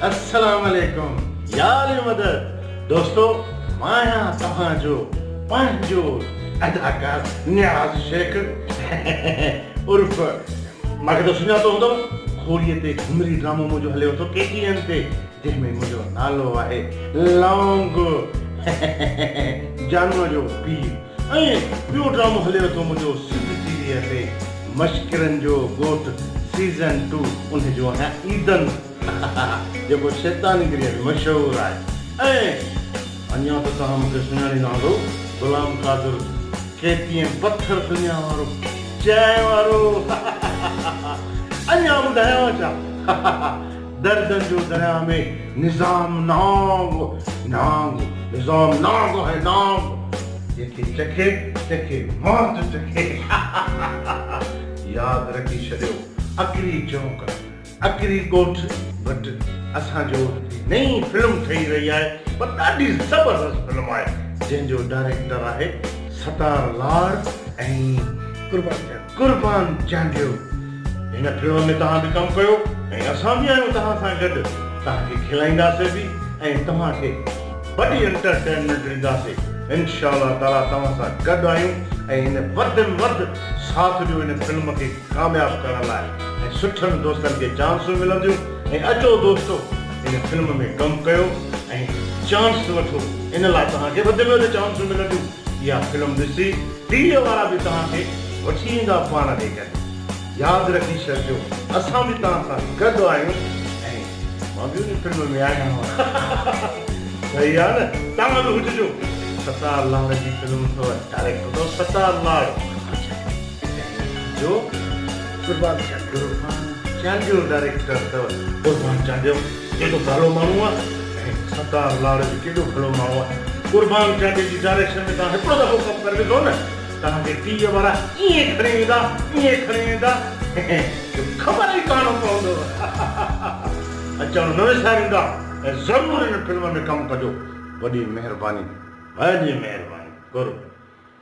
अस्सलाम वालेकुम यार मदद दोस्तों माया तव्हांजो पंहिंजो अदाकार नियाज़ शेख उर्फ मूंखे त सुञातो हूंदो खोड़ीअ ते घुमरी ड्रामो मुंहिंजो हले थो KTN ते जंहिंमें मुंहिंजो नालो आहे लौंग जानवर जो पीर ऐं ॿियो ड्रामो हले थो मुंहिंजो सिंध टीवीअ ते मश्किरनि जो ॻोठ सीज़न 2 उनजो आहे ईदन जेको शैतानगिरीअ में मशहूरु आहे ऐं अञा त तव्हां मूंखे सुञाणींदा हूंदो गुलाम कादिर KTN पत्थर दुनिया वारो चांहि वारो अञा ॿुधायांव छा दर्दनि जो दरिया में निज़ाम नांग निज़ाम नांग है नांग जेके चखे मौत चखे यादि रखी छॾियो अकरी चौक अकरी ॻोठ बट असांजो नई फिल्म ठही रही आहे पर ॾाढी ज़बरदस्त फिल्म आहे जंहिंजो डायरेक्टर आहे सतार लाड़ ऐं कुर्बान चांडियो हिन फिल्म में तव्हां बि कमु कयो ऐं असां बि आहियूं तव्हां सां गॾु तव्हांखे खिलाईंदासीं बि ऐं तव्हांखे वॾी एंटरटेनमेंट ॾींदासीं इंशाअल्लाह ताला तव्हां सां गॾु आहियूं ऐं हिन वधि में वधि साथ ॾियो हिन फिल्म खे कामयाबु करण लाइ ऐं सुठनि दोस्तनि खे चांसूं मिलंदियूं ऐं अचो दोस्तो हिन फिल्म में कमु कयो ऐं चांस वठो इन लाइ तव्हांखे वधि में वधि चांसूं मिलंदियूं इहा फिल्म ॾिसी टीवीअ वारा बि तव्हांखे वठी ईंदा पाण ॾेई करे यादि रखी छॾिजो असां बि तव्हां सां गॾु आहियूं ऐं मां बि उन फिल्म में आहियां सही आहे न तव्हां बि हुजिजो सतार लाड़ जी फिल्म अथव डायरेक्टर अथव सतार लाड़ जो कुर्बान चांडियो डायरेक्टर अथव कुर्बान चांडियो केॾो भलो माण्हू आहे ऐं सतार लाड़ बि केॾो भलो माण्हू आहे कुर्बान चांडियो जी डायरेक्शन में तव्हां हिकिड़ो दफ़ो कमु करे ॾिठो न तव्हांखे टीवीअ वारा ईअं खणी ईंदा ख़बर ई कान पवंदो अचणु न विसारींदा ऐं ज़रूरु हिन फिल्म में कमु कजो वॾी महिरबानी करो